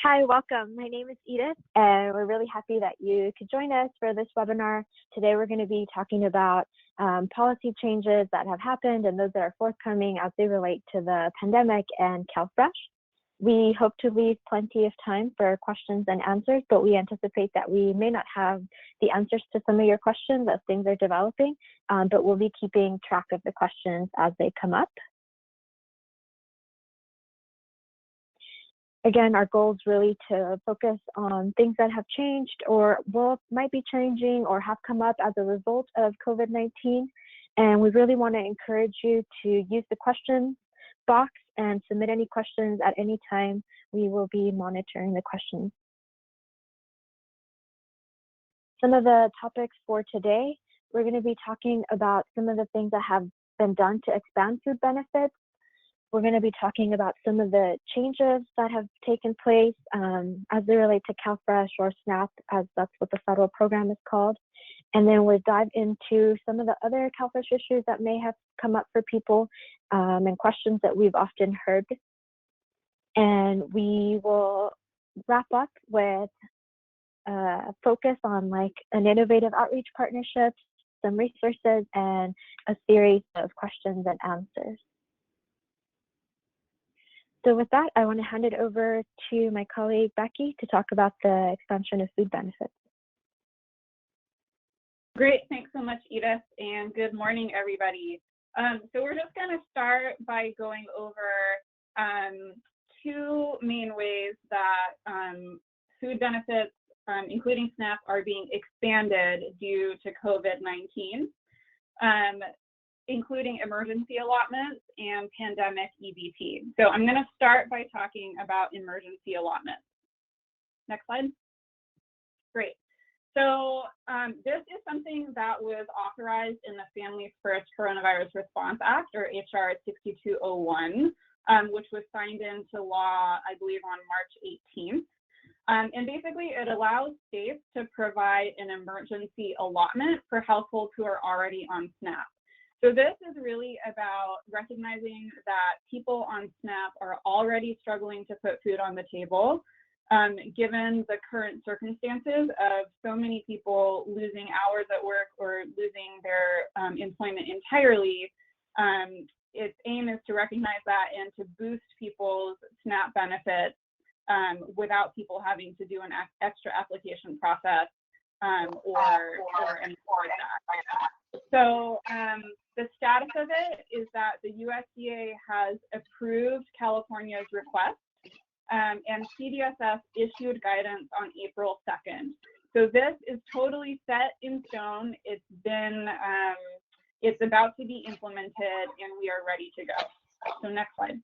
Hi, welcome. My name is Edith, and we're really happy that you could join us for this webinar. Today, we're going to be talking about policy changes that have happened and those that are forthcoming as they relate to the pandemic and CalFresh. We hope to leave plenty of time for questions and answers, but we anticipate that we may not have the answers to some of your questions as things are developing, but we'll be keeping track of the questions as they come up. Again, our goal is really to focus on things that have changed or might be changing or have come up as a result of COVID-19. And we really want to encourage you to use the question box and submit any questions at any time. We will be monitoring the questions. Some of the topics for today, we're going to be talking about some of the things that have been done to expand food benefits. We're going to be talking about some of the changes that have taken place as they relate to CalFresh or SNAP, as that's what the federal program is called. And then we'll dive into some of the other CalFresh issues that may have come up for people and questions that we've often heard. And we will wrap up with a focus on like an innovative outreach partnership, some resources, and a series of questions and answers. So with that, I want to hand it over to my colleague, Becky, to talk about the expansion of food benefits. Great, thanks so much, Edith, and good morning, everybody. So we're just going to start by going over two main ways that food benefits, including SNAP, are being expanded due to COVID-19. Including emergency allotments and Pandemic-EBT. So I'm going to start by talking about emergency allotments. Next slide. Great. So this is something that was authorized in the Families First Coronavirus Response Act, or HR 6201, which was signed into law, I believe, on March 18th. And basically, it allows states to provide an emergency allotment for households who are already on SNAP. So this is really about recognizing that people on SNAP are already struggling to put food on the table, given the current circumstances of so many people losing hours at work or losing their employment entirely. Its aim is to recognize that and to boost people's SNAP benefits without people having to do an extra application process or anything like that. So the status of it is that the USDA has approved California's request, and CDSS issued guidance on April 2nd. So this is totally set in stone. It's been, it's about to be implemented, and we are ready to go. So next slide.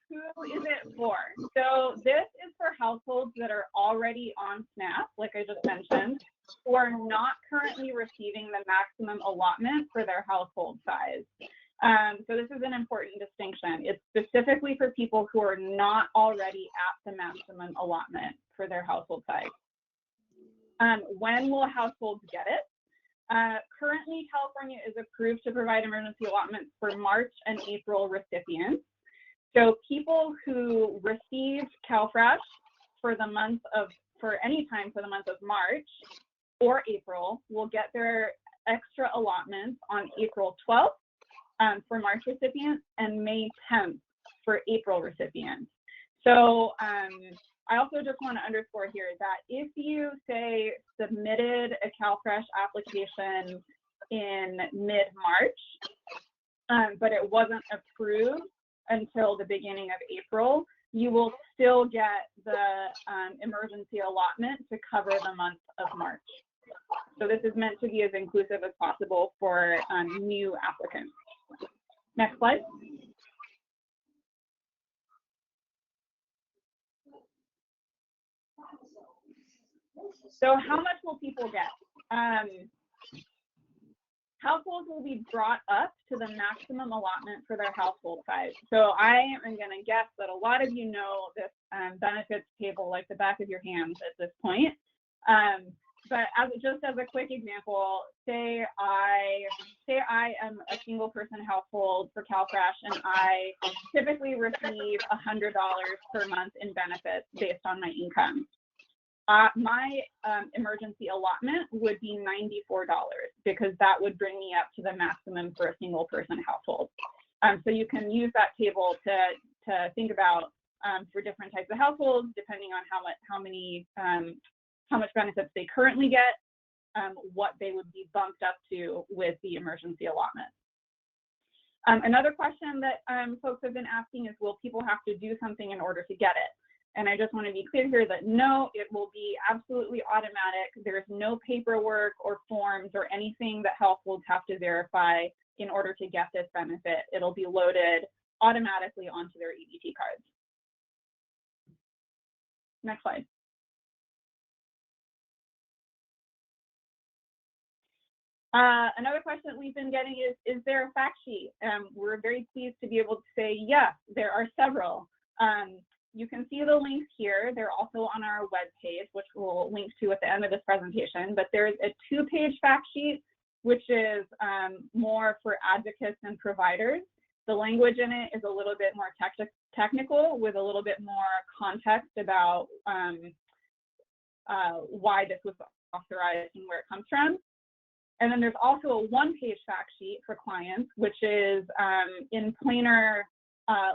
Who is it for? So this is for households that are already on SNAP, like I just mentioned, who are not currently receiving the maximum allotment for their household size. So this is an important distinction. It's specifically for people who are not already at the maximum allotment for their household size. When will households get it? Currently, California is approved to provide emergency allotments for March and April recipients. So people who received CalFresh for any time for the month of March or April will get their extra allotments on April 12th for March recipients and May 10th for April recipients. So I also just want to underscore here that if you, say, submitted a CalFresh application in mid-March, but it wasn't approved until the beginning of April, you will still get the emergency allotment to cover the month of March. So this is meant to be as inclusive as possible for new applicants. Next slide. So how much will people get? Households will be brought up to the maximum allotment for their household size. So I am going to guess that a lot of you know this benefits table like the back of your hands at this point. But just as a quick example, say I am a single person household for CalFresh, and I typically receive $100 per month in benefits based on my income. My emergency allotment would be $94 because that would bring me up to the maximum for a single person household. So you can use that table to think about for different types of households, depending on how much benefits they currently get, what they would be bumped up to with the emergency allotment. Another question that folks have been asking is, will people have to do something in order to get it? And I just want to be clear here that no, it will be absolutely automatic. There's no paperwork or forms or anything that households have to verify in order to get this benefit. It'll be loaded automatically onto their EBT cards. Next slide. Another question that we've been getting is there a fact sheet? We're very pleased to be able to say, yes, there are several. You can see the links here. They're also on our webpage, which we'll link to at the end of this presentation. But there's a 2-page fact sheet, which is more for advocates and providers. The language in it is a little bit more technical with a little bit more context about why this was authorized and where it comes from. And then there's also a 1-page fact sheet for clients, which is in plainer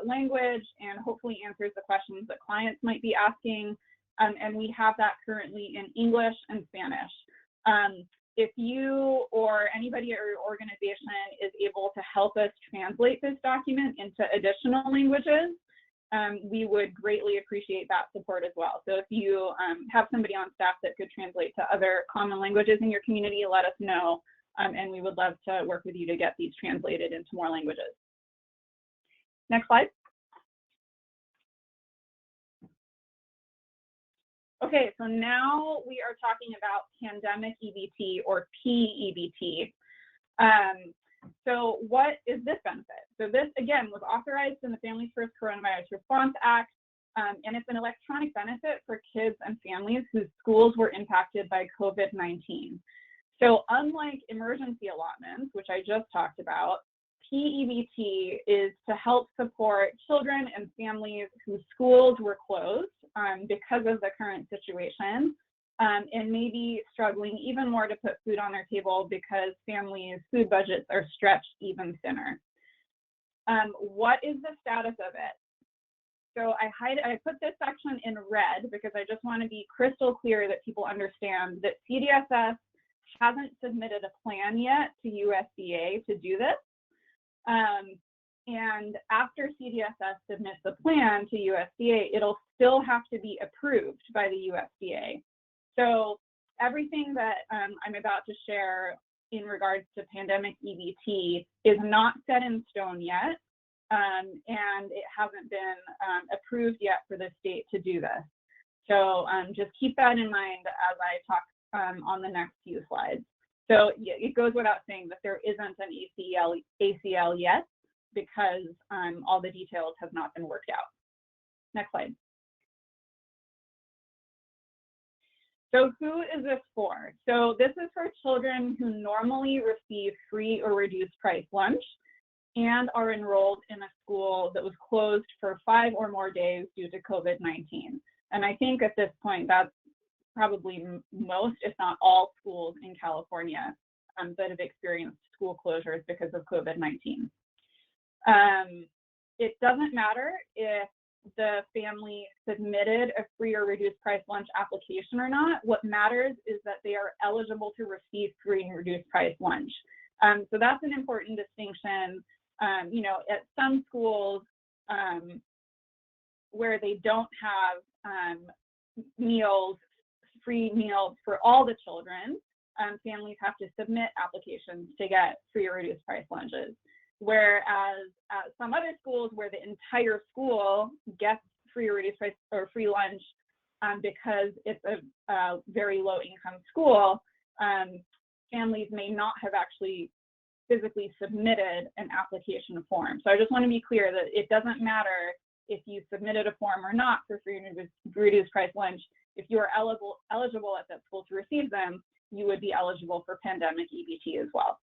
language and hopefully answers the questions that clients might be asking. And we have that currently in English and Spanish. If you or anybody at your organization is able to help us translate this document into additional languages, we would greatly appreciate that support as well. So if you have somebody on staff that could translate to other common languages in your community, let us know, and we would love to work with you to get these translated into more languages. Next slide. Okay, so now we are talking about Pandemic-EBT or PEBT. So what is this benefit? So this, again, was authorized in the Families First Coronavirus Response Act, and it's an electronic benefit for kids and families whose schools were impacted by COVID-19. So unlike emergency allotments, which I just talked about, PEBT is to help support children and families whose schools were closed because of the current situation, and maybe struggling even more to put food on their table because families' food budgets are stretched even thinner. What is the status of it? So I put this section in red because I just want to be crystal clear that people understand that CDSS hasn't submitted a plan yet to USDA to do this. And after CDSS submits the plan to USDA, it'll still have to be approved by the USDA. So everything that I'm about to share in regards to Pandemic-EBT is not set in stone yet, and it hasn't been approved yet for the state to do this. So just keep that in mind as I talk on the next few slides. So it goes without saying that there isn't an ACL yet because all the details have not been worked out. Next slide. So who is this for? So this is for children who normally receive free or reduced price lunch and are enrolled in a school that was closed for 5 or more days due to COVID-19. And I think at this point, that's probably most, if not all, schools in California that have experienced school closures because of COVID-19. It doesn't matter if the family submitted a free or reduced price lunch application or not. What matters is that they are eligible to receive free and reduced price lunch. So that's an important distinction. You know, at some schools where they don't have meals, free meals for all the children, families have to submit applications to get free or reduced price lunches. Whereas at some other schools where the entire school gets free or reduced price or free lunch because it's a very low income school, families may not have actually physically submitted an application form. So I just want to be clear that it doesn't matter if you submitted a form or not for free and reduced price lunch. if you are eligible at that school to receive them, you would be eligible for Pandemic-EBT as well.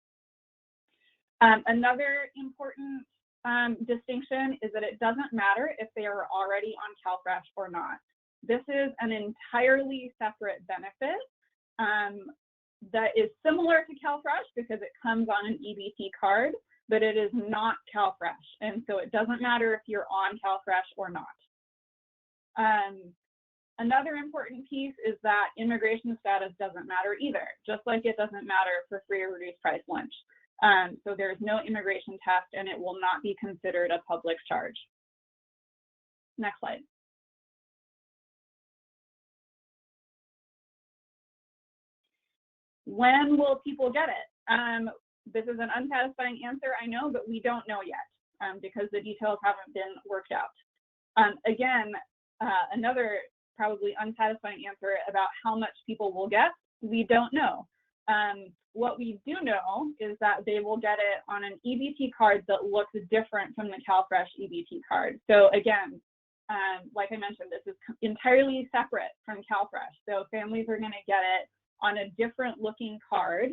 Another important distinction is that it doesn't matter if they are already on CalFresh or not. This is an entirely separate benefit that is similar to CalFresh because it comes on an EBT card, but it is not CalFresh. And so it doesn't matter if you're on CalFresh or not. Another important piece is that immigration status doesn't matter either, just like it doesn't matter for free or reduced price lunch. So there's no immigration test and it will not be considered a public charge. Next slide. When will people get it? This is an unsatisfying answer, I know, but we don't know yet because the details haven't been worked out. Again, another probably unsatisfying answer about how much people will get, we don't know. What we do know is that they will get it on an EBT card that looks different from the CalFresh EBT card. So again, like I mentioned, this is entirely separate from CalFresh. So families are going to get it on a different looking card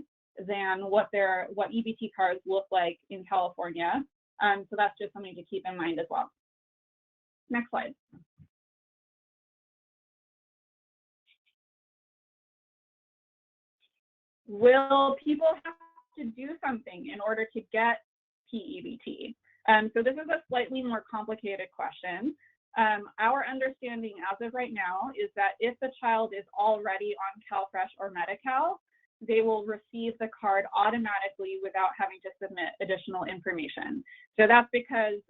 than what EBT cards look like in California. So that's just something to keep in mind as well. Next slide. Will people have to do something in order to get PEBT? So this is a slightly more complicated question. Our understanding as of right now is that if the child is already on CalFresh or Medi-Cal, they will receive the card automatically without having to submit additional information. So that's because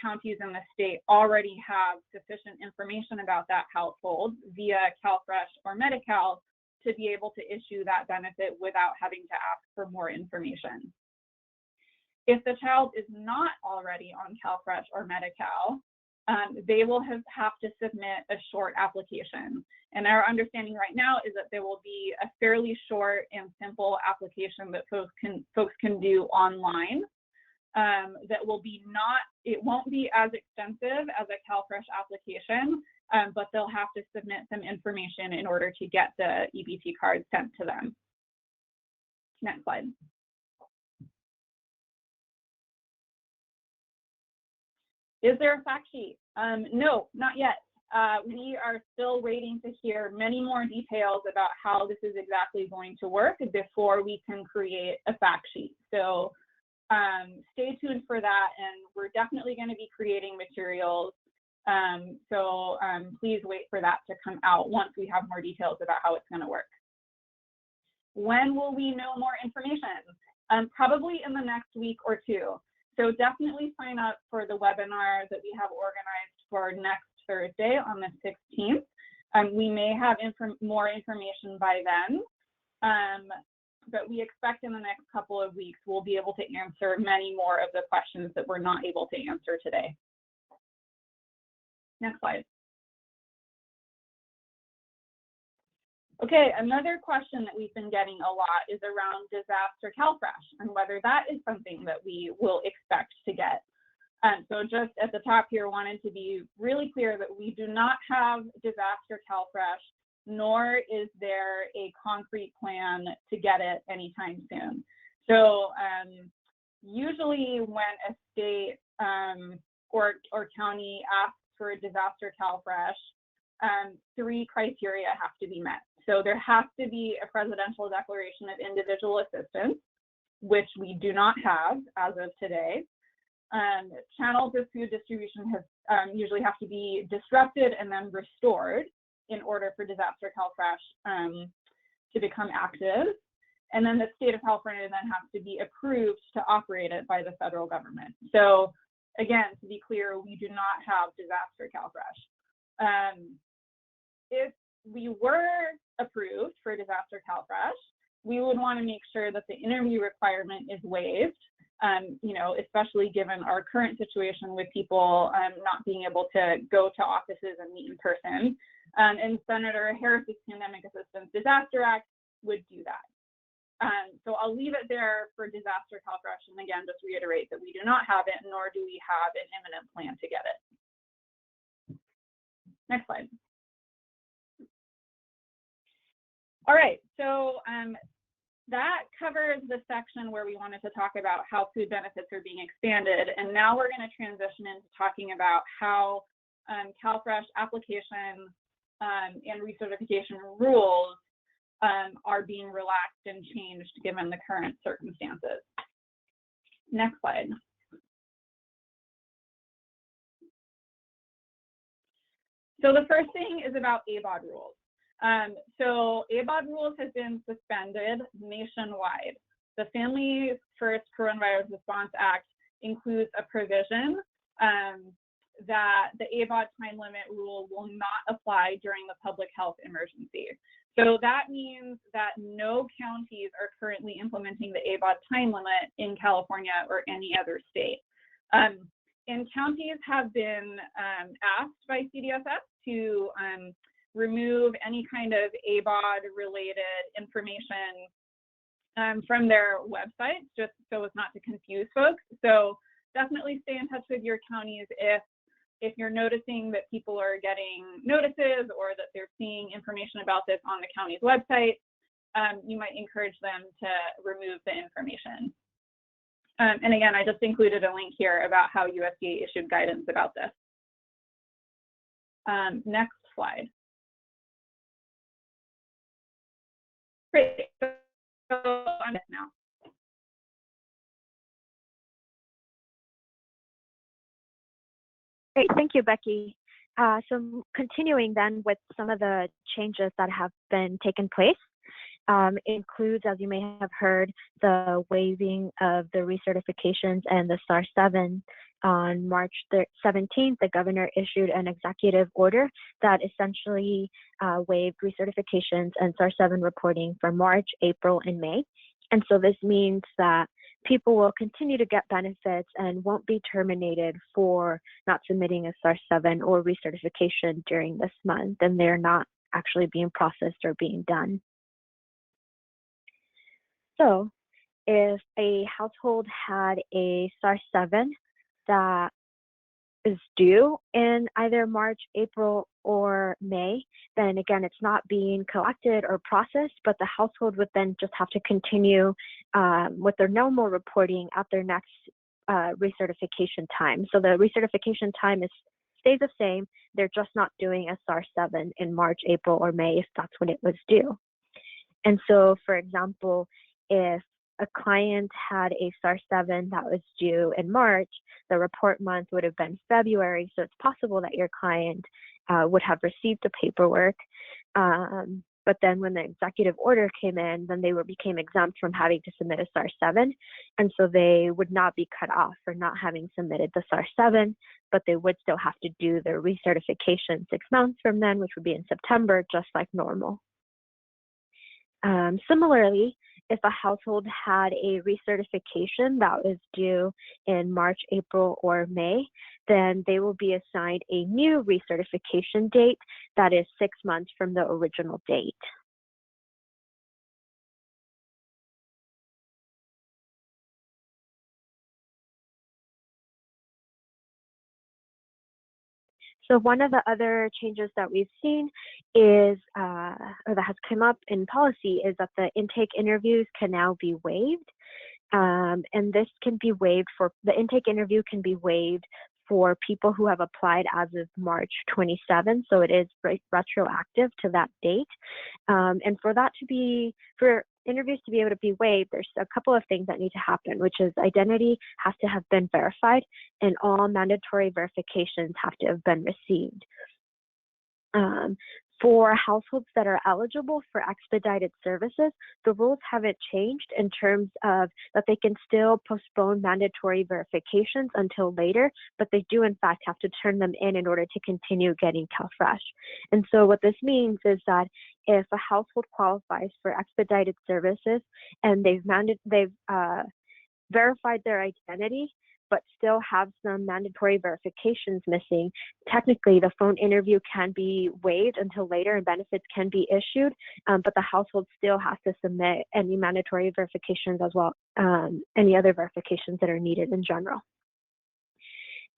counties in the state already have sufficient information about that household via CalFresh or Medi-Cal to be able to issue that benefit without having to ask for more information. If the child is not already on CalFresh or Medi-Cal, they will have to submit a short application. And our understanding right now is that there will be a fairly short and simple application that folks can do online that will be it won't be as extensive as a CalFresh application, but they'll have to submit some information in order to get the EBT card sent to them. Next slide. Is there a fact sheet? No, not yet. We are still waiting to hear many more details about how this is exactly going to work before we can create a fact sheet. So stay tuned for that, and we're definitely going to be creating materials. Please wait for that to come out once we have more details about how it's going to work. When will we know more information? Probably in the next week or two. So definitely sign up for the webinar that we have organized for next Thursday on the 16th. We may have more information by then, but we expect in the next couple of weeks we'll be able to answer many more of the questions that we're not able to answer today. Next slide. Okay, another question that we've been getting a lot is around disaster CalFresh and whether that is something that we will expect to get. So just at the top here, wanted to be really clear that we do not have disaster CalFresh, nor is there a concrete plan to get it anytime soon. So usually when a state or county asks for a disaster CalFresh, 3 criteria have to be met. So there has to be a presidential declaration of individual assistance, which we do not have as of today. Channels of food distribution usually have to be disrupted and then restored in order for disaster CalFresh to become active. And then the state of California then has to be approved to operate it by the federal government. So again, to be clear, we do not have disaster CalFresh. If we were approved for disaster CalFresh, we would want to make sure that the interview requirement is waived, especially given our current situation with people not being able to go to offices and meet in person. And Senator Harris's Pandemic Assistance Disaster Act would do that. So I'll leave it there for disaster CalFresh, and again, just reiterate that we do not have it, nor do we have an imminent plan to get it. Next slide. All right, so that covers the section where we wanted to talk about how food benefits are being expanded, and now we're going to transition into talking about how CalFresh application and recertification rules are being relaxed and changed given the current circumstances. Next slide. So the first thing is about ABAWD rules. So ABAWD rules has been suspended nationwide. The Family First Coronavirus Response Act includes a provision that the ABAWD time limit rule will not apply during the public health emergency. So that means that no counties are currently implementing the ABAWD time limit in California or any other state. And counties have been asked by CDSS to remove any kind of ABAWD-related information from their websites, just so as not to confuse folks. So definitely stay in touch with your counties if you're noticing that people are getting notices or that they're seeing information about this on the county's website. You might encourage them to remove the information. And again, I just included a link here about how USDA issued guidance about this. Next slide. Great. So I'm it now. Great, thank you, Becky. So continuing then with some of the changes that have been taken place, includes, as you may have heard, the waiving of the recertifications and the SAR 7. On March 17th, the governor issued an executive order that essentially waived recertifications and SAR 7 reporting for March, April, and May. And so this means that people will continue to get benefits and won't be terminated for not submitting a SAR 7 or recertification during this month, and they're not actually being processed or being done. So if a household had a SAR 7 that is due in either March, April, or May, then again, it's not being collected or processed, but the household would then just have to continue with their normal reporting at their next recertification time. So the recertification time stays the same. They're just not doing a SAR 7 in March, April, or May if that's when it was due. And so, for example, if a client had a SAR 7 that was due in March, the report month would have been February, so it's possible that your client would have received the paperwork, but then when the executive order came in, then they became exempt from having to submit a SAR 7, and so they would not be cut off for not having submitted the SAR 7, but they would still have to do their recertification 6 months from then, which would be in September, just like normal. Similarly, if a household had a recertification that was due in March, April, or May, then they will be assigned a new recertification date that is 6 months from the original date. So one of the other changes that we've seen is, or that has come up in policy, is that the intake interviews can now be waived. And this can be waived the intake interview can be waived for people who have applied as of March 27, so it is retroactive to that date. And for interviews to be able to be waived, there's a couple of things that need to happen, which is identity has to have been verified and all mandatory verifications have to have been received. For households that are eligible for expedited services, the rules haven't changed in terms of that they can still postpone mandatory verifications until later, but they do in fact have to turn them in order to continue getting CalFresh. And so what this means is that if a household qualifies for expedited services and they've verified their identity, but still have some mandatory verifications missing, technically the phone interview can be waived until later and benefits can be issued, but the household still has to submit any mandatory verifications as well, any other verifications that are needed in general.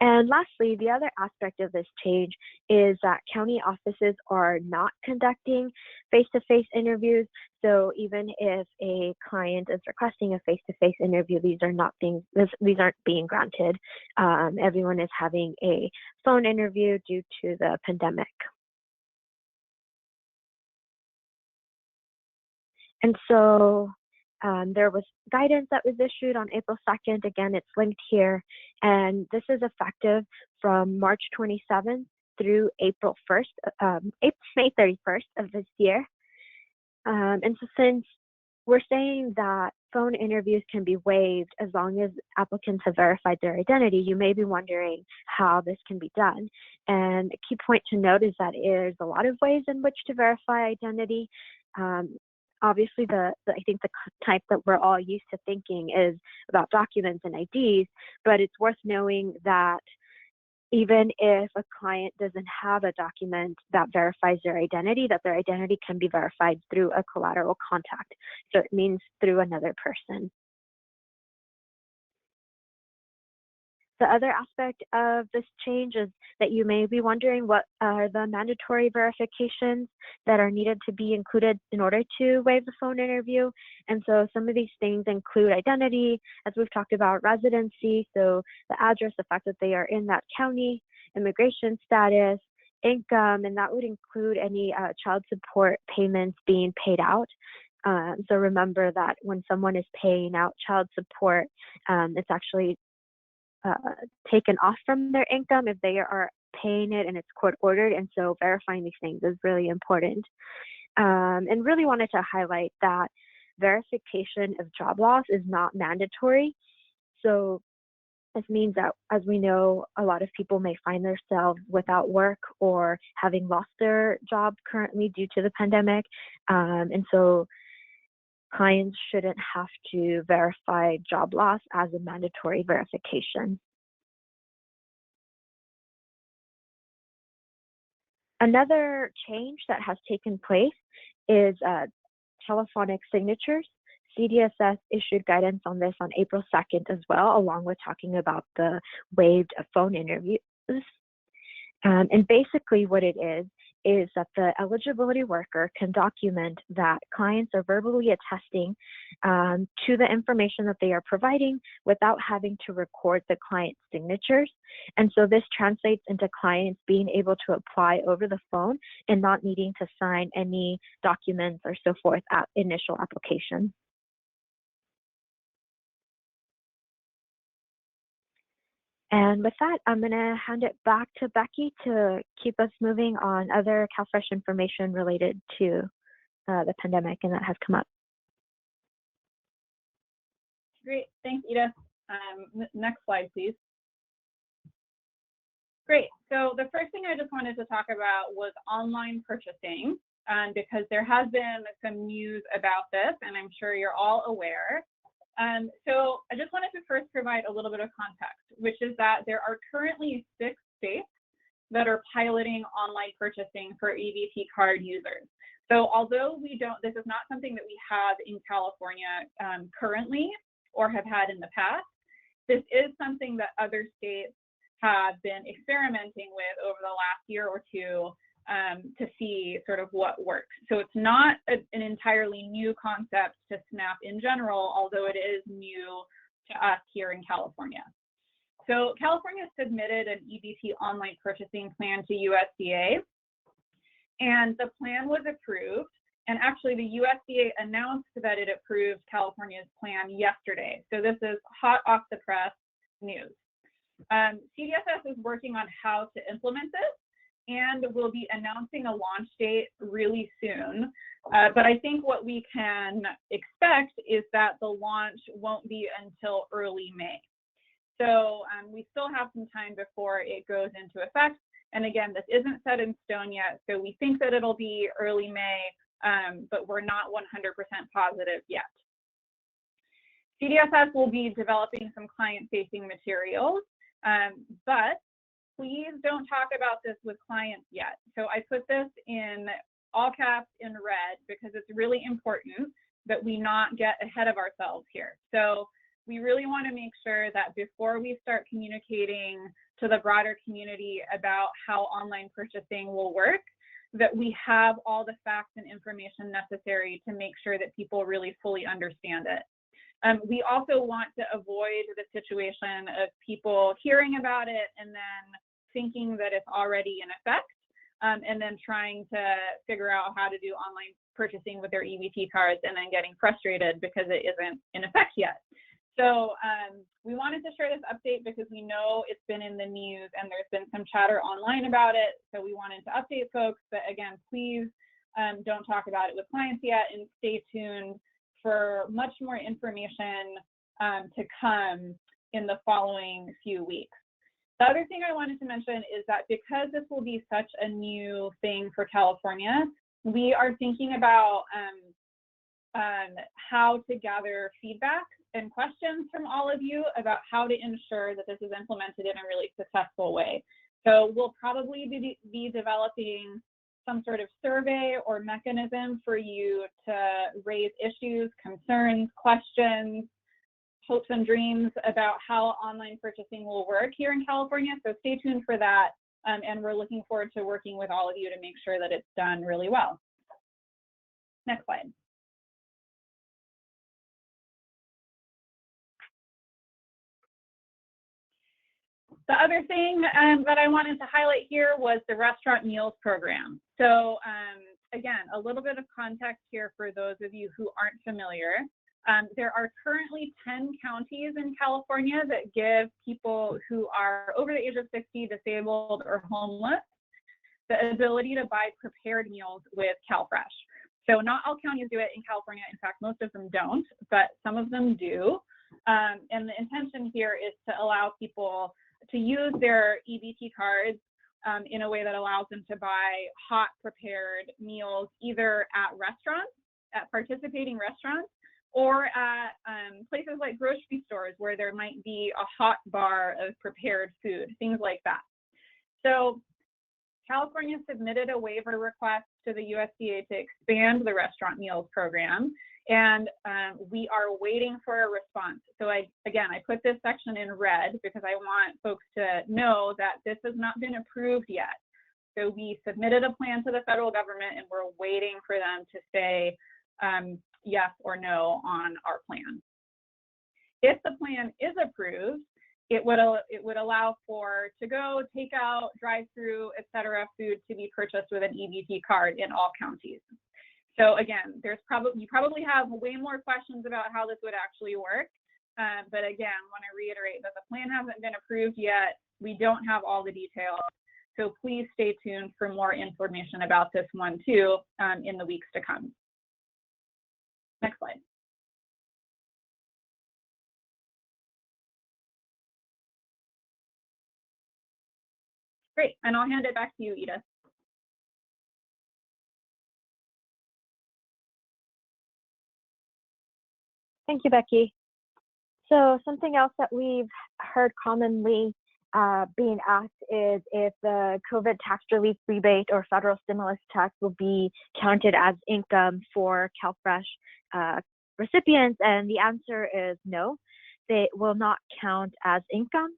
And lastly, the other aspect of this change is that county offices are not conducting face-to-face interviews. So even if a client is requesting a face-to-face interview, these aren't being granted. Everyone is having a phone interview due to the pandemic. And so there was guidance that was issued on April 2nd. Again, it's linked here. And this is effective from March 27th through April 1st, May 31st of this year. And so since we're saying that phone interviews can be waived as long as applicants have verified their identity, you may be wondering how this can be done. And a key point to note is that there's a lot of ways in which to verify identity. Obviously, I think the type that we're all used to thinking is about documents and IDs, but it's worth knowing that even if a client doesn't have a document that verifies their identity, that their identity can be verified through a collateral contact. So it means through another person. The other aspect of this change is that you may be wondering what are the mandatory verifications that are needed to be included in order to waive the phone interview. And so some of these things include identity, as we've talked about, residency, so the address, the fact that they are in that county, immigration status, income, and that would include any child support payments being paid out. So remember that when someone is paying out child support, it's actually taken off from their income if they are paying it and it's court ordered. And so verifying these things is really important. And really wanted to highlight that verification of job loss is not mandatory. So this means that, as we know, a lot of people may find themselves without work or having lost their job currently due to the pandemic. And so clients shouldn't have to verify job loss as a mandatory verification. Another change that has taken place is telephonic signatures. CDSS issued guidance on this on April 2nd as well, along with talking about the waived phone interviews. And basically what it is that the eligibility worker can document that clients are verbally attesting to the information that they are providing without having to record the client's signatures. And so this translates into clients being able to apply over the phone and not needing to sign any documents or so forth at initial application. And with that, I'm going to hand it back to Becky to keep us moving on other CalFresh information related to the pandemic and that has come up. Great, thanks, Edith. Next slide, please. Great, so the first thing I just wanted to talk about was online purchasing, because there has been some news about this, and I'm sure you're all aware. So I just wanted to first provide a little bit of context, which is that there are currently 6 states that are piloting online purchasing for EBT card users. So although this is not something that we have in California currently or have had in the past, this is something that other states have been experimenting with over the last year or two to see sort of what works. So it's not an entirely new concept to SNAP in general, although it is new to us here in California. So California submitted an EBT online purchasing plan to USDA, and the plan was approved. And actually the USDA announced that it approved California's plan yesterday. So this is hot off the press news. CDSS is working on how to implement this, and we'll be announcing a launch date really soon. But I think what we can expect is that the launch won't be until early May. So we still have some time before it goes into effect. And again, this isn't set in stone yet, so we think that it'll be early May, but we're not 100% positive yet. CDSS will be developing some client-facing materials, but please don't talk about this with clients yet. So I put this in all caps in red because it's really important that we not get ahead of ourselves here. So we really want to make sure that before we start communicating to the broader community about how online purchasing will work, that we have all the facts and information necessary to make sure that people really fully understand it. We also want to avoid the situation of people hearing about it and then thinking that it's already in effect, and then trying to figure out how to do online purchasing with their EBT cards and then getting frustrated because it isn't in effect yet. So we wanted to share this update because we know it's been in the news and there's been some chatter online about it. So we wanted to update folks, but again, please don't talk about it with clients yet, and stay tuned for much more information to come in the following few weeks. The other thing I wanted to mention is that because this will be such a new thing for California, we are thinking about how to gather feedback and questions from all of you about how to ensure that this is implemented in a really successful way. So we'll probably be developing some sort of survey or mechanism for you to raise issues, concerns, questions, hopes and dreams about how online purchasing will work here in California. So stay tuned for that. And we're looking forward to working with all of you to make sure that it's done really well. Next slide. The other thing that I wanted to highlight here was the restaurant meals program. So again, a little bit of context here for those of you who aren't familiar. There are currently 10 counties in California that give people who are over the age of 60, disabled, or homeless the ability to buy prepared meals with CalFresh. So not all counties do it in California. In fact, most of them don't, but some of them do. And the intention here is to allow people to use their EBT cards in a way that allows them to buy hot prepared meals either at restaurants, at participating restaurants, or at places like grocery stores where there might be a hot bar of prepared food, things like that. So California submitted a waiver request to the USDA to expand the restaurant meals program, and we are waiting for a response. So I put this section in red because I want folks to know that this has not been approved yet. So we submitted a plan to the federal government and we're waiting for them to say yes or no on our plan. If the plan is approved, it would allow for to-go, takeout, drive-through, et cetera, food to be purchased with an EBT card in all counties. So again, you probably have way more questions about how this would actually work. But again, I want to reiterate that the plan hasn't been approved yet. We don't have all the details. So please stay tuned for more information about this one too in the weeks to come. Next slide. Great, and I'll hand it back to you, Edith. Thank you, Becky. So something else that we've heard commonly being asked is if the COVID tax relief rebate or federal stimulus tax will be counted as income for CalFresh recipients, and the answer is no. They will not count as income.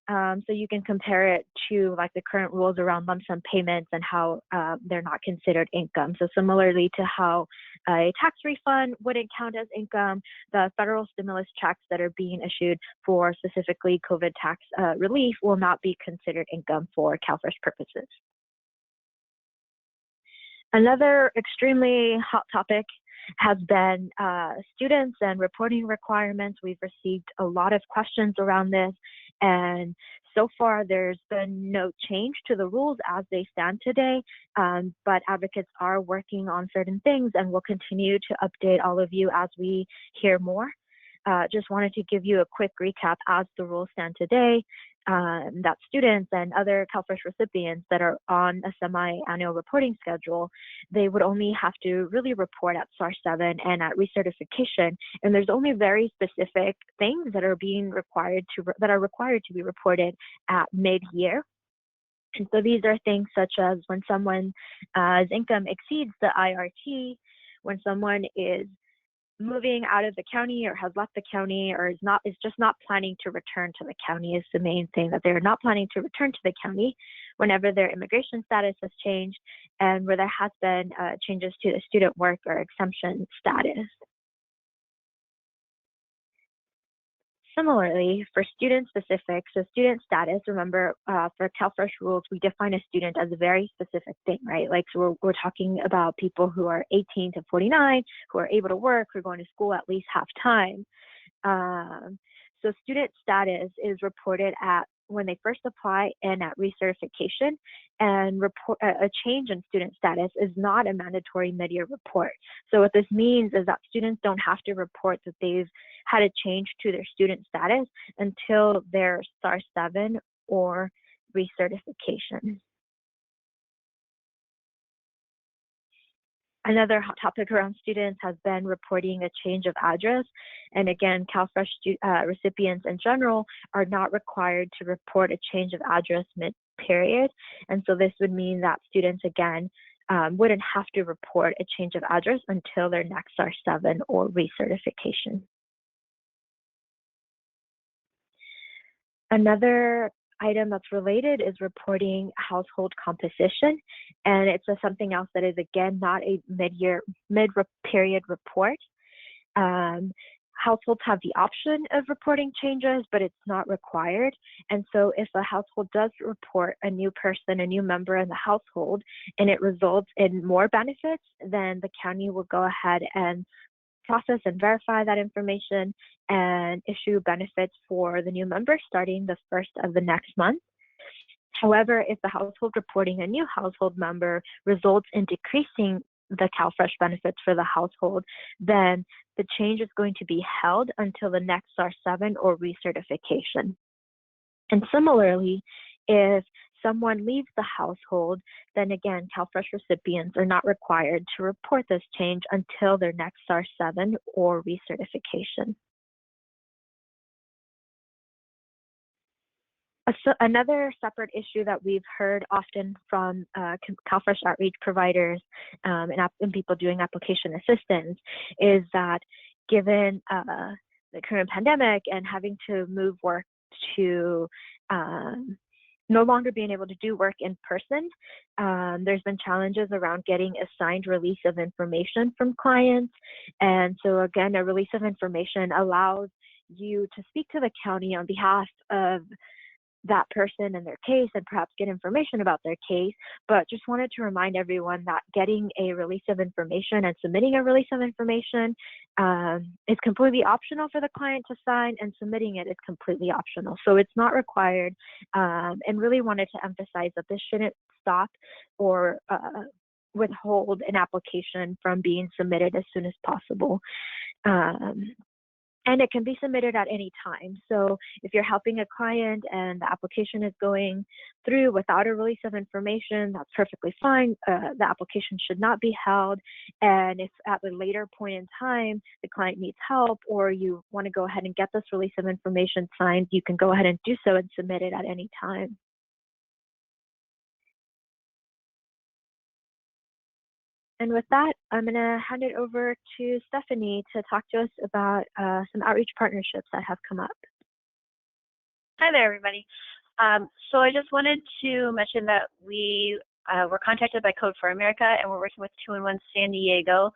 So you can compare it to like the current rules around lump sum payments and how they're not considered income. So similarly to how a tax refund wouldn't count as income, the federal stimulus checks that are being issued for specifically COVID tax relief will not be considered income for CalFresh purposes. Another extremely hot topic has been students and reporting requirements. We've received a lot of questions around this, and so far there's been no change to the rules as they stand today, but advocates are working on certain things and will continue to update all of you as we hear more. Just wanted to give you a quick recap as the rules stand today, that students and other CalFresh recipients that are on a semi-annual reporting schedule, they would only have to really report at SAR 7 and at recertification, and there's only very specific things that are required to be reported at mid-year. And so these are things such as when someone's income exceeds the IRT, when someone is moving out of the county or has left the county or is just not planning to return to the county is the main thing, that they're not planning to return to the county whenever their immigration status has changed and where there has been changes to the student work or exemption status. Similarly, for student specific, so student status, remember for CalFresh rules, we define a student as a very specific thing, right? Like, so we're talking about people who are 18 to 49, who are able to work, who are going to school at least half time. So student status is reported at when they first apply and at recertification, and a change in student status is not a mandatory mid-year report. So what this means is that students don't have to report that they've had a change to their student status until their STAR 7 or recertification. Another hot topic around students has been reporting a change of address. And again, CalFresh recipients in general are not required to report a change of address mid-period. And so this would mean that students, again, wouldn't have to report a change of address until their next STAR 7 or recertification. Another item that's related is reporting household composition, and it's something else that is, again, not a mid-period report. Households have the option of reporting changes, but it's not required. And so if a household does report a new person, a new member in the household, and it results in more benefits, then the county will go ahead and process and verify that information and issue benefits for the new member starting the first of the next month. However, if the household reporting a new household member results in decreasing the CalFresh benefits for the household, then the change is going to be held until the next STAR 7 or recertification. And similarly, if someone leaves the household, then again, CalFresh recipients are not required to report this change until their next STAR 7 or recertification. Another separate issue that we've heard often from CalFresh outreach providers and people doing application assistance is that given the current pandemic and having to move work to no longer being able to do work in person, there's been challenges around getting a signed release of information from clients. And so again, a release of information allows you to speak to the county on behalf of that person and their case and perhaps get information about their case, but just wanted to remind everyone that getting a release of information and submitting a release of information is completely optional for the client to sign, and submitting it is completely optional. So it's not required, and really wanted to emphasize that this shouldn't stop or withhold an application from being submitted as soon as possible. And it can be submitted at any time. So if you're helping a client and the application is going through without a release of information, that's perfectly fine. The application should not be held. And if at a later point in time, the client needs help, or you want to go ahead and get this release of information signed, you can go ahead and do so and submit it at any time. And with that, I'm going to hand it over to Stephanie to talk to us about some outreach partnerships that have come up. Hi there, everybody. So I just wanted to mention that we were contacted by Code for America, and we're working with 2-in-1 San Diego,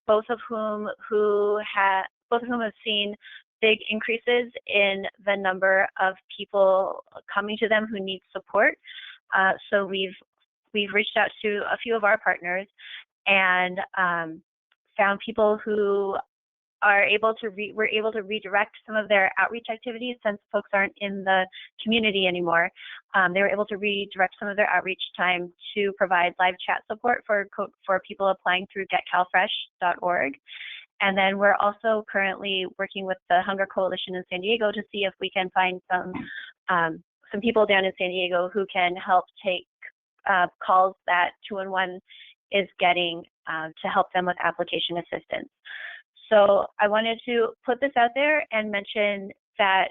both of whom have seen big increases in the number of people coming to them who need support. So we've reached out to a few of our partners and found people who are able to redirect some of their outreach activities, since folks aren't in the community anymore. They were able to redirect some of their outreach time to provide live chat support for people applying through getcalfresh.org. And then we're also currently working with the Hunger Coalition in San Diego to see if we can find some people down in San Diego who can help take calls that 2-in-1 is getting to help them with application assistance. So I wanted to put this out there and mention that,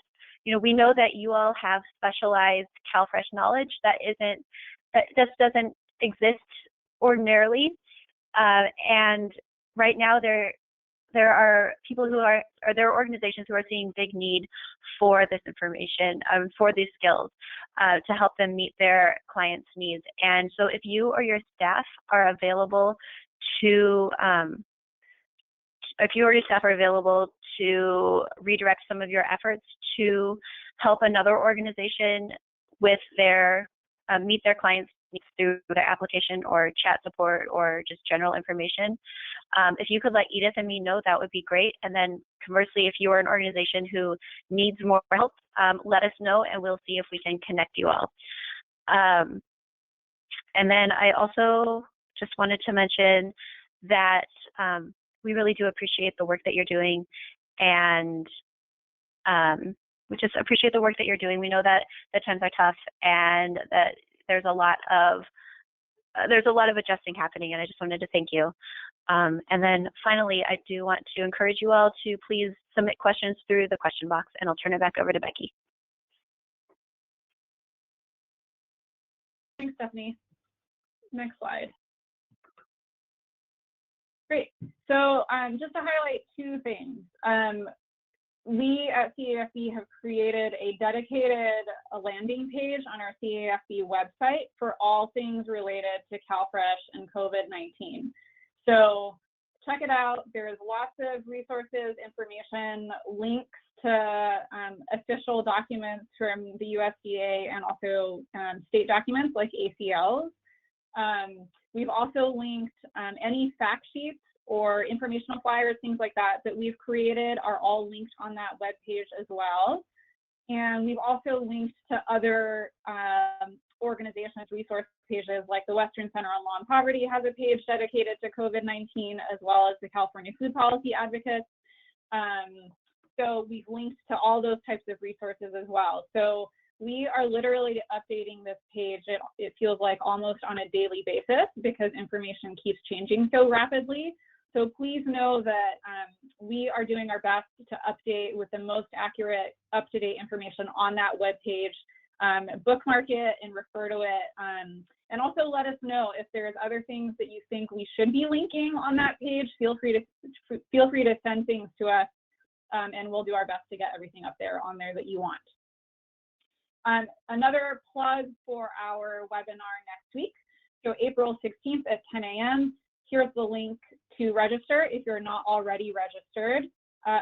we know that you all have specialized CalFresh knowledge that just doesn't exist ordinarily. And right now there there are people who are, or there are organizations who are seeing big need for this information, for these skills, to help them meet their clients' needs. And so if you or your staff are available to, redirect some of your efforts to help another organization with their, meet their clients' needs through their application or chat support or just general information, if you could let Edith and me know, that would be great. And then conversely, if you are an organization who needs more help, let us know and we'll see if we can connect you all. And then I also just wanted to mention that we really do appreciate the work that you're doing, and we just appreciate the work that you're doing. We know that the times are tough and that there's a lot of adjusting happening, and I just wanted to thank you. And then finally, I do want to encourage you all to please submit questions through the question box, and I'll turn it back over to Becky. Thanks, Stephanie. Next slide. Great. So just to highlight two things. We at CAFB have created a dedicated landing page on our CAFB website for all things related to CalFresh and COVID-19. So check it out. There's lots of resources, information, links to official documents from the USDA and also state documents like ACLs. We've also linked any fact sheets or informational flyers, things like that, that we've created are all linked on that web page as well. And we've also linked to other organizations' resource pages, like the Western Center on Law and Poverty has a page dedicated to COVID-19, as well as the California Food Policy Advocates. So we've linked to all those types of resources as well. So we are literally updating this page, it feels like almost on a daily basis, because information keeps changing so rapidly. So please know that we are doing our best to update with the most accurate, up-to-date information on that web page. Bookmark it and refer to it. And also let us know if there's other things that you think we should be linking on that page. Feel free to send things to us, and we'll do our best to get everything up there on there that you want. Another plug for our webinar next week. So April 16th at 10 a.m. Here's the link to register if you're not already registered.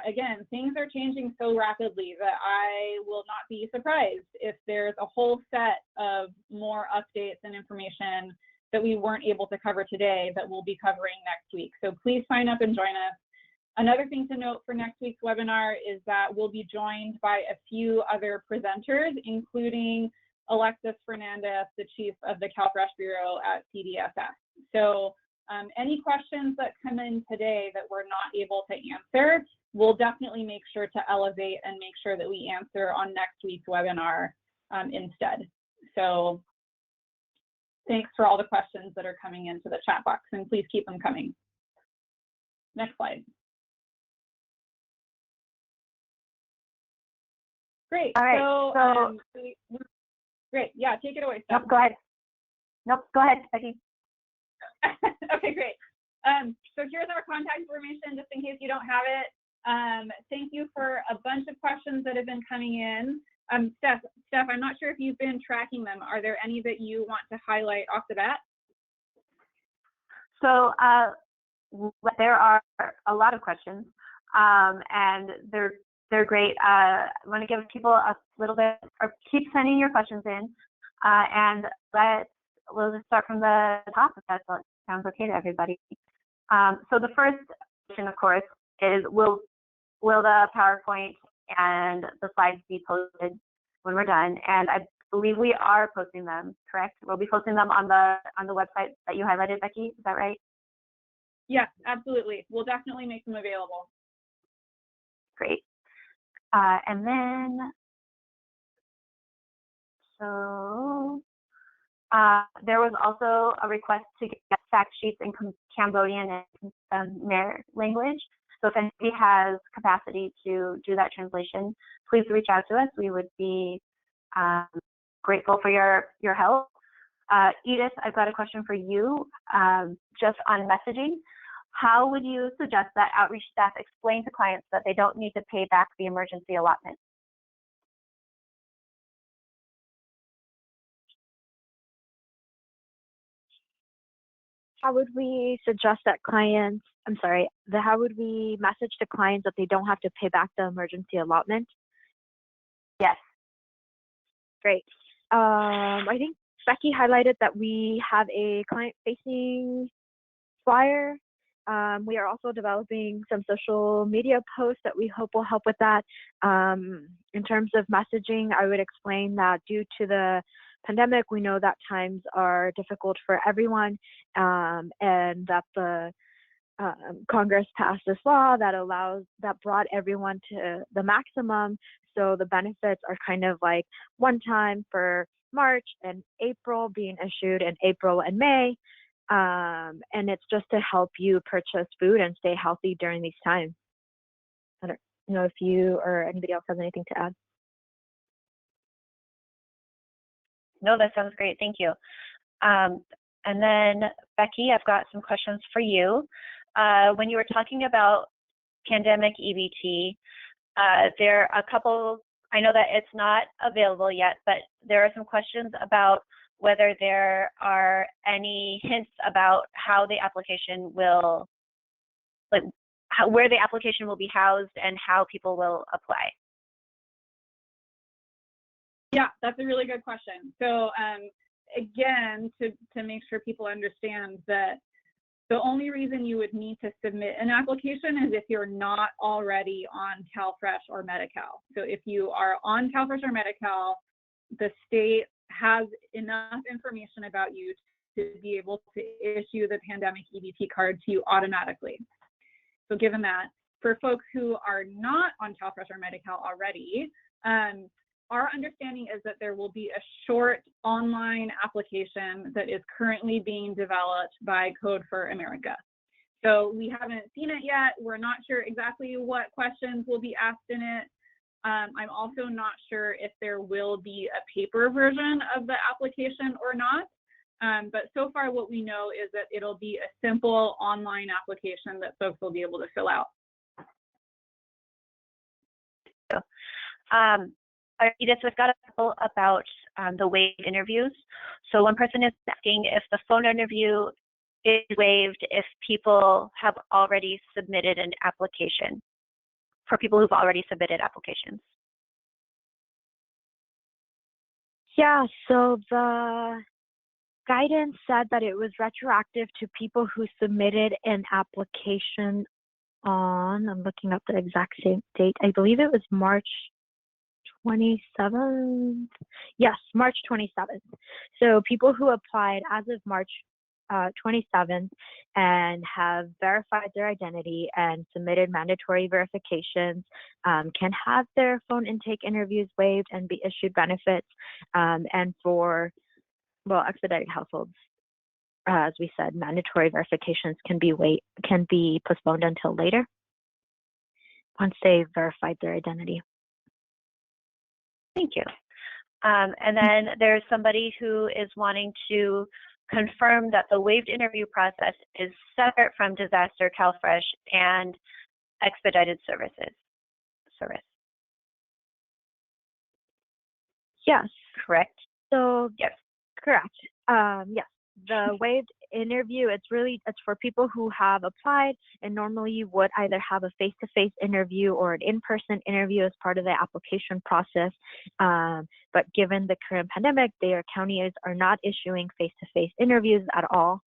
Again, things are changing so rapidly that I will not be surprised if there's a whole set of more updates and information that we weren't able to cover today that we'll be covering next week. So please sign up and join us. Another thing to note for next week's webinar is that we'll be joined by a few other presenters, including Alexis Fernandez, the chief of the CalFresh Bureau at CDSS. So any questions that come in today that we're not able to answer, we'll definitely make sure to elevate and make sure that we answer on next week's webinar instead. So thanks for all the questions that are coming into the chat box, and please keep them coming. Next slide. Great. All right. So great. Yeah, take it away, Steph. Nope, go ahead. Nope, go ahead, Becky. Okay, great. So here's our contact information, just in case you don't have it. Thank you for a bunch of questions that have been coming in. Steph, I'm not sure if you've been tracking them. Are there any that you want to highlight off the bat? So there are a lot of questions, and they're great. I want to give people a little bit, or keep sending your questions in, and we'll just start from the top, if that sounds okay to everybody. So the first question, of course, is will the PowerPoint and the slides be posted when we're done? And I believe we are posting them, correct? We'll be posting them on the website that you highlighted, Becky, is that right? Yes, absolutely. We'll definitely make them available. Great. And then, so there was also a request to get fact sheets in Cambodian and Khmer language. So if anybody has capacity to do that translation, please reach out to us. We would be grateful for your help. Edith, I've got a question for you, just on messaging. how would you suggest that outreach staff explain to clients that they don't need to pay back the emergency allotment? How would we suggest that clients, how would we message to clients that they don't have to pay back the emergency allotment? Yes. Great. I think Becky highlighted that we have a client-facing flyer. We are also developing some social media posts that we hope will help with that. In terms of messaging, I would explain that due to the pandemic, we know that times are difficult for everyone, and that the Congress passed this law that brought everyone to the maximum. So the benefits are kind of like one time for March and April, being issued in April and May. And it's just to help you purchase food and stay healthy during these times. I don't know if you or anybody else has anything to add. No, that sounds great. Thank you. And then, Becky, I've got some questions for you. When you were talking about Pandemic-EBT, there are a couple, I know that it's not available yet, but there are some questions about whether there are any hints about how the application will, where the application will be housed and how people will apply. Yeah, that's a really good question. So again, to make sure people understand that the only reason you would need to submit an application is if you're not already on CalFresh or Medi-Cal. So if you are on CalFresh or Medi-Cal, the state has enough information about you to be able to issue the Pandemic-EBT card to you automatically. So given that, for folks who are not on CalFresh or Medi-Cal already, our understanding is that there will be a short online application that is currently being developed by Code for America. So we haven't seen it yet. We're not sure exactly what questions will be asked in it. I'm also not sure if there will be a paper version of the application or not. But so far what we know is that it'll be a simple online application that folks will be able to fill out. Edith, we've got a couple about the waived interviews. So one person is asking if the phone interview is waived if people have already submitted an application, for people who've already submitted applications. Yeah, so the guidance said that it was retroactive to people who submitted an application on, I'm looking up the exact same date, I believe it was March 27th. Yes, March 27th. So people who applied as of March 27th and have verified their identity and submitted mandatory verifications can have their phone intake interviews waived and be issued benefits. And for, well, expedited households, as we said, mandatory verifications can be postponed until later once they've verified their identity. Thank you. And then there's somebody who is wanting to confirm that the waived interview process is separate from disaster, CalFresh, and expedited service. Yes. Correct? So, yes. Correct. Yes. The waived interview, it's for people who have applied and normally would either have a face-to-face interview or an in-person interview as part of the application process. But given the current pandemic, their counties are not issuing face-to-face interviews at all.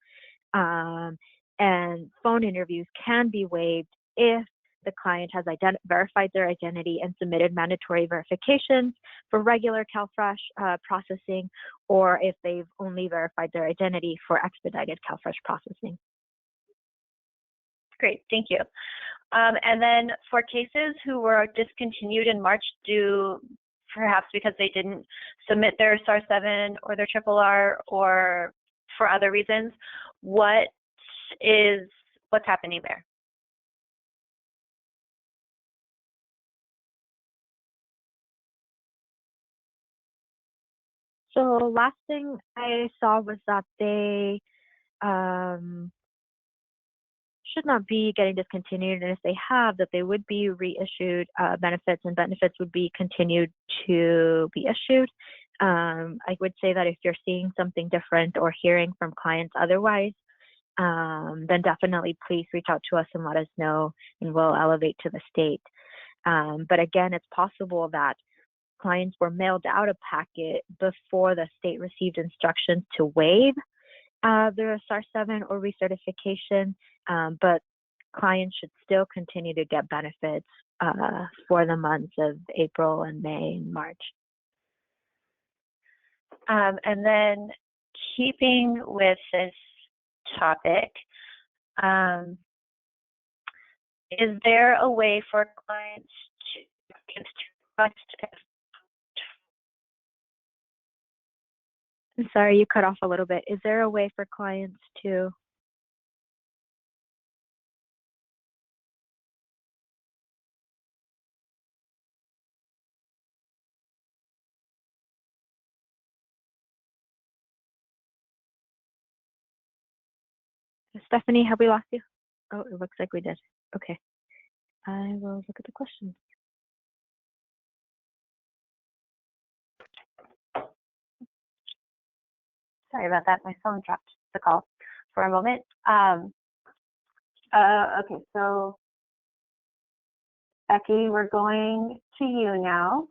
And phone interviews can be waived if the client has verified their identity and submitted mandatory verifications for regular CalFresh processing, or if they've only verified their identity for expedited CalFresh processing. Great, thank you. And then for cases who were discontinued in March due perhaps because they didn't submit their SAR 7 or their RRR or for other reasons, what's happening there? So last thing I saw was that they should not be getting discontinued, and if they have, that they would be reissued benefits, and benefits would be continued to be issued. I would say that if you're seeing something different or hearing from clients otherwise, then definitely please reach out to us and let us know, and we'll elevate to the state. But again, it's possible that clients were mailed out a packet before the state received instructions to waive the SAR 7 or recertification, but clients should still continue to get benefits for the months of April and May and March. And then keeping with this topic, is there a way for clients to request? I'm sorry, you cut off a little bit. Is there a way for clients to? Stephanie, have we lost you? Oh, it looks like we did. Okay. I will look at the questions. Sorry about that. My phone dropped the call for a moment. Okay, so Becky, we're going to you now.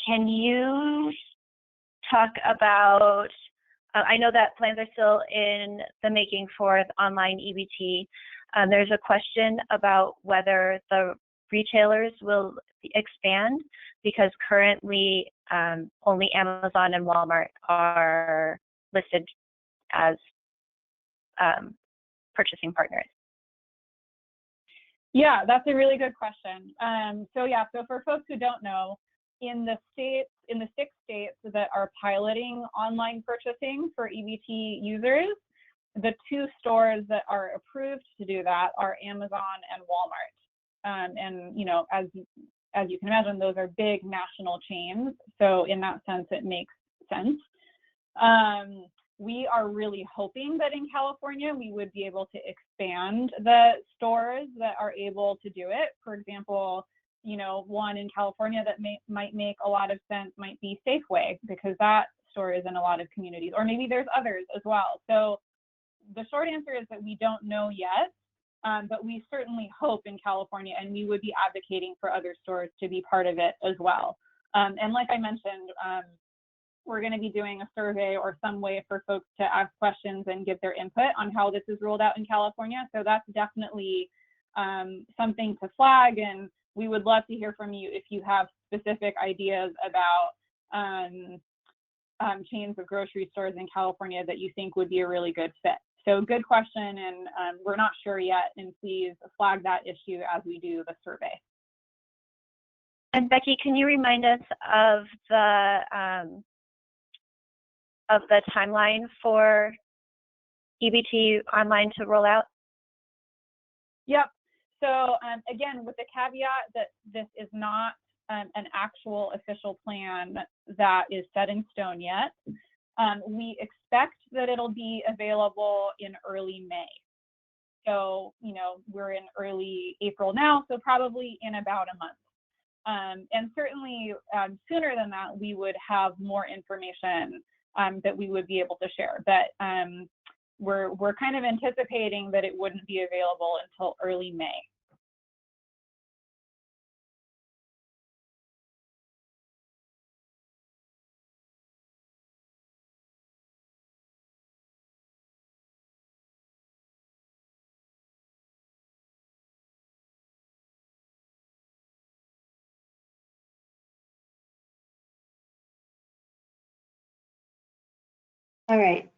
Can you talk about, I know that plans are still in the making for the online EBT. There's a question about whether the retailers will expand, because currently only Amazon and Walmart are listed as purchasing partners. Yeah, that's a really good question. So for folks who don't know, in the 6 states that are piloting online purchasing for EBT users, the 2 stores that are approved to do that are Amazon and Walmart. And you know, as you can imagine, those are big national chains. So in that sense, it makes sense. We are really hoping that in California, we would be able to expand the stores that are able to do it. For example, you know, one in California that might make a lot of sense might be Safeway, because that store is in a lot of communities, or maybe there's others as well. So the short answer is that we don't know yet, but we certainly hope in California, and we would be advocating for other stores to be part of it as well. And like I mentioned, we're going to be doing a survey or some way for folks to ask questions and give their input on how this is rolled out in California. So that's definitely something to flag, and we would love to hear from you if you have specific ideas about chains of grocery stores in California that you think would be a really good fit. So good question, and we're not sure yet, and please flag that issue as we do the survey. And Becky, can you remind us of the timeline for EBT Online to roll out? Yep. So again, with the caveat that this is not an actual official plan that is set in stone yet, we expect that it'll be available in early May. So, you know, we're in early April now, so probably in about a month. And certainly sooner than that, we would have more information that we would be able to share. But we're kind of anticipating that it wouldn't be available until early May. All right.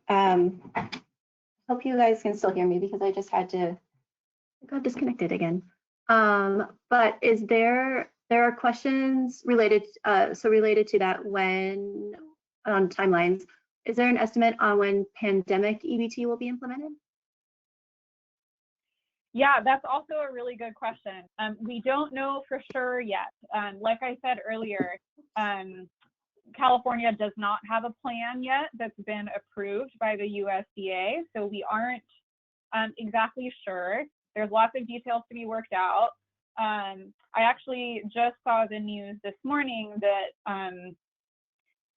Hope you guys can still hear me, because I just got disconnected again. But there are questions related to that, when on timelines. Is there an estimate on when Pandemic-EBT will be implemented? Yeah, that's also a really good question. We don't know for sure yet. Like I said earlier, California does not have a plan yet that's been approved by the USDA, so we aren't exactly sure. There's lots of details to be worked out. I actually just saw the news this morning that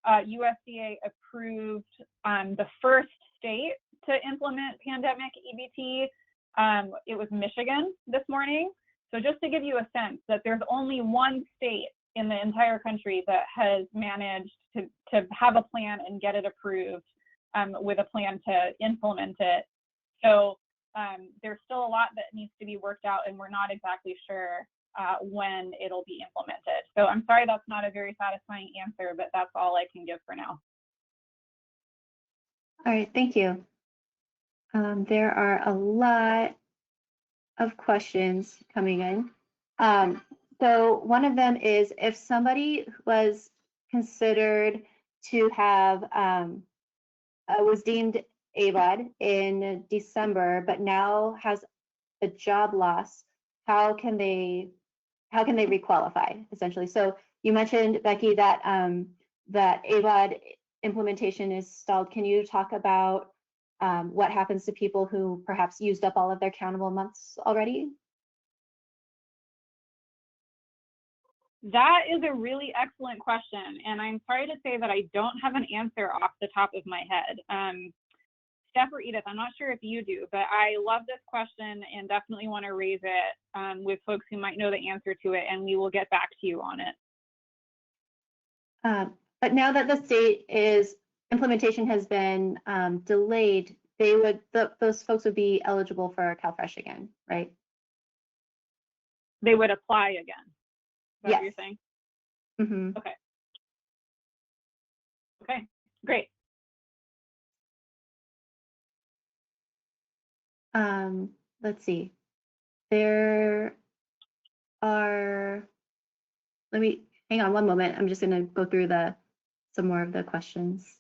USDA approved the first state to implement Pandemic-EBT. It was Michigan this morning. So just to give you a sense that there's only one state in the entire country that has managed to have a plan and get it approved with a plan to implement it. So there's still a lot that needs to be worked out, and we're not exactly sure when it'll be implemented. So I'm sorry that's not a very satisfying answer, but that's all I can give for now. All right, thank you. There are a lot of questions coming in. So one of them is, if somebody was considered to have, was deemed ABAWD in December, but now has a job loss, how can they requalify, essentially? So you mentioned, Becky, that that ABAWD implementation is stalled. Can you talk about what happens to people who perhaps used up all of their countable months already? That is a really excellent question, and I'm sorry to say that I don't have an answer off the top of my head. Steph or Edith, I'm not sure if you do, but I love this question and definitely want to raise it with folks who might know the answer to it, and we will get back to you on it. But now that the state implementation has been delayed, those folks would be eligible for CalFresh again, right? They would apply again. Is that Yes. what you're saying? Mm-hmm. Okay. Okay, great. Let's see. There are, let me, hang on one moment. I'm just gonna go through some more of the questions.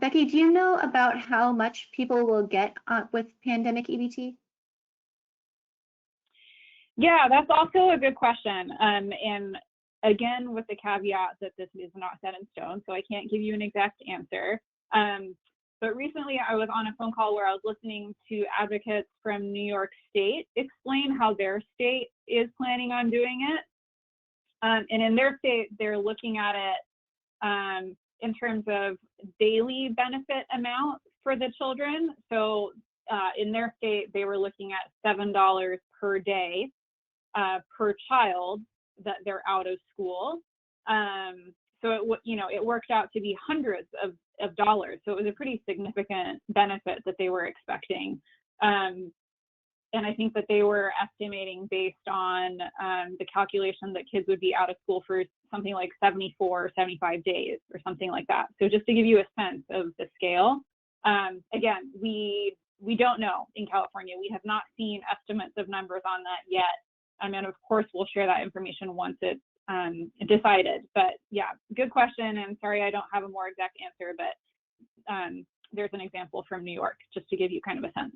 Becky, do you know about how much people will get with Pandemic-EBT? Yeah, that's also a good question. And again, with the caveat that this is not set in stone, so I can't give you an exact answer. But recently I was on a phone call where I was listening to advocates from New York State explain how their state is planning on doing it. And in their state, they're looking at it in terms of daily benefit amount for the children. So in their state, they were looking at $7 per day per child that they're out of school. So it worked out to be hundreds of dollars. So it was a pretty significant benefit that they were expecting. And I think that they were estimating based on the calculation that kids would be out of school for something like 74 or 75 days or something like that. So just to give you a sense of the scale, again, we don't know in California. We have not seen estimates of numbers on that yet. And of course, we'll share that information once it's decided. But yeah, good question. And sorry, I don't have a more exact answer, but there's an example from New York, just to give you kind of a sense.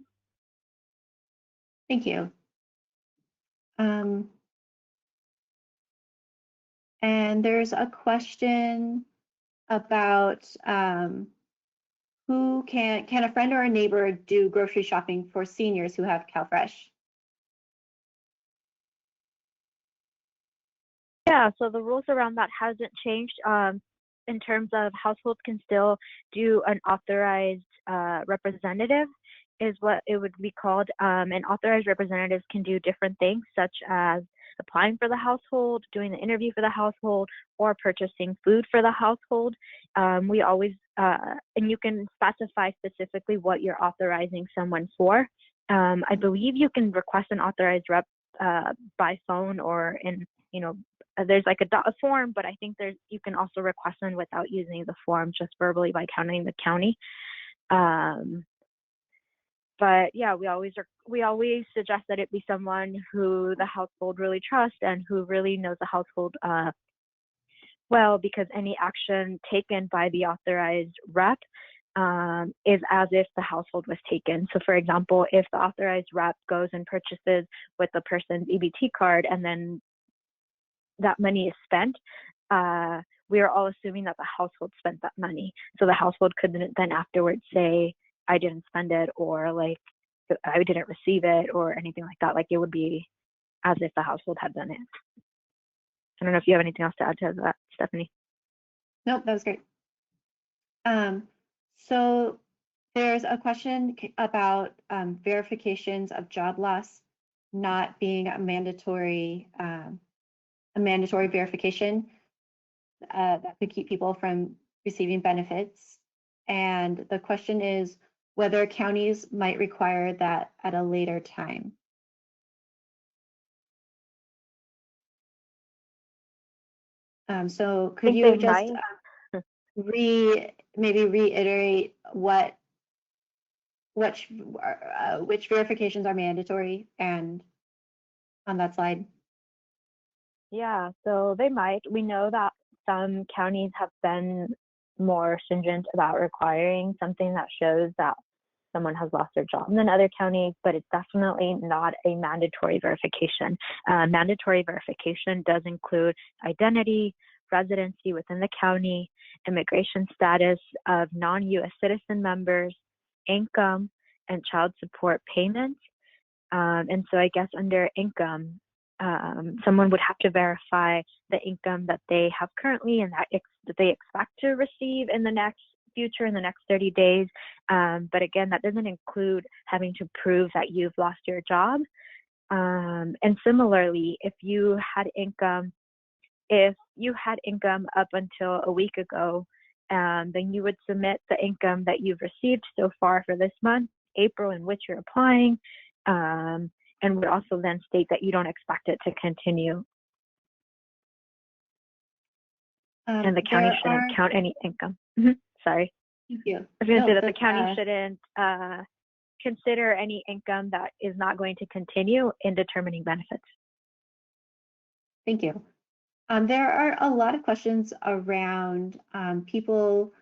Thank you. And there's a question about who can a friend or a neighbor do grocery shopping for seniors who have CalFresh? Yeah, so the rules around that hasn't changed. In terms of households can still do an authorized representative is what it would be called. And authorized representatives can do different things, such as applying for the household, doing the interview for the household, or purchasing food for the household. We always, and you can specify specifically what you're authorizing someone for. I believe you can request an authorized rep by phone or in, there's like a form, but I think you can also request one without using the form, just verbally by counting the county. But yeah, we always suggest that it be someone who the household really trusts and who really knows the household well, because any action taken by the authorized rep is as if the household was taken. So for example, if the authorized rep goes and purchases with the person's EBT card and then that money is spent, we are all assuming that the household spent that money. So the household could then afterwards say, I didn't spend it, or like, I didn't receive it, or anything like that. Like, it would be as if the household had done it. I don't know if you have anything else to add to that, Stephanie. Nope, that was great. So there's a question about verifications of job loss not being a mandatory verification that could keep people from receiving benefits. And the question is whether counties might require that at a later time. So could you just maybe reiterate which verifications are mandatory and on that slide? Yeah, so they might. We know that some counties have been more stringent about requiring something that shows that someone has lost their job than other counties, but it's definitely not a mandatory verification. Mandatory verification does include identity, residency within the county, immigration status of non-U.S. citizen members, income, and child support payments. And so I guess under income, someone would have to verify the income that they have currently and that they expect to receive in the next 30 days. But again, that doesn't include having to prove that you've lost your job. And similarly, if you had income up until a week ago, then you would submit the income that you've received so far for this month, April, in which you're applying, and would also then state that you don't expect it to continue. And the county shouldn't count any income. Sorry. Thank you. I was going to say that the county shouldn't consider any income that is not going to continue in determining benefits. Thank you. There are a lot of questions around people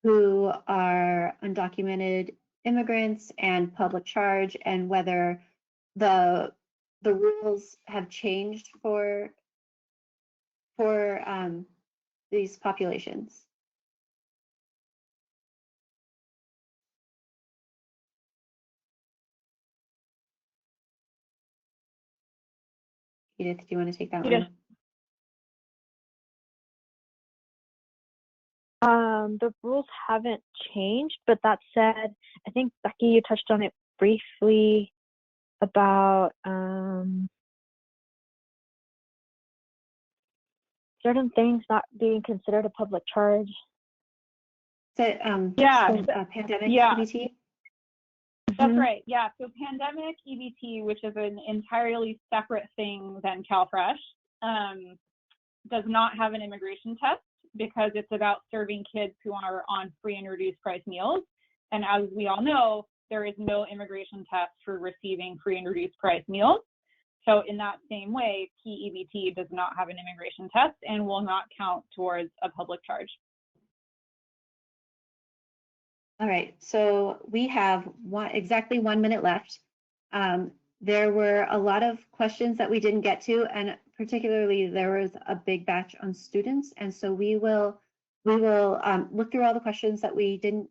who are undocumented immigrants and public charge, and whether the rules have changed for these populations. Edith, do you want to take that one? The rules haven't changed, but that said, I think, Becky, you touched on it briefly about certain things not being considered a public charge. So, pandemic EBT? That's right. Yeah. So pandemic EBT, which is an entirely separate thing than CalFresh, does not have an immigration test because it's about serving kids who are on free and reduced price meals. And as we all know, there is no immigration test for receiving free and reduced price meals. So in that same way, PEBT does not have an immigration test and will not count towards a public charge. All right, so we have exactly 1 minute left. There were a lot of questions that we didn't get to, and particularly there was a big batch on students. And so we will look through all the questions that we didn't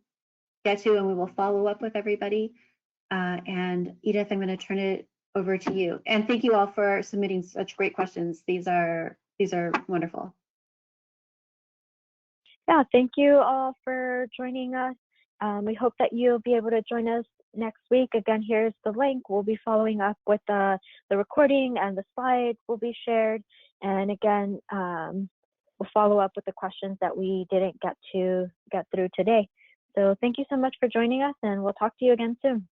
get to, and we will follow up with everybody. And Edith, I'm going to turn it over to you. And thank you all for submitting such great questions. These are wonderful. Yeah, thank you all for joining us. We hope that you'll be able to join us next week. Again, here's the link. We'll be following up with the recording, and the slides will be shared. And again, we'll follow up with the questions that we didn't get through today. So thank you so much for joining us, and we'll talk to you again soon.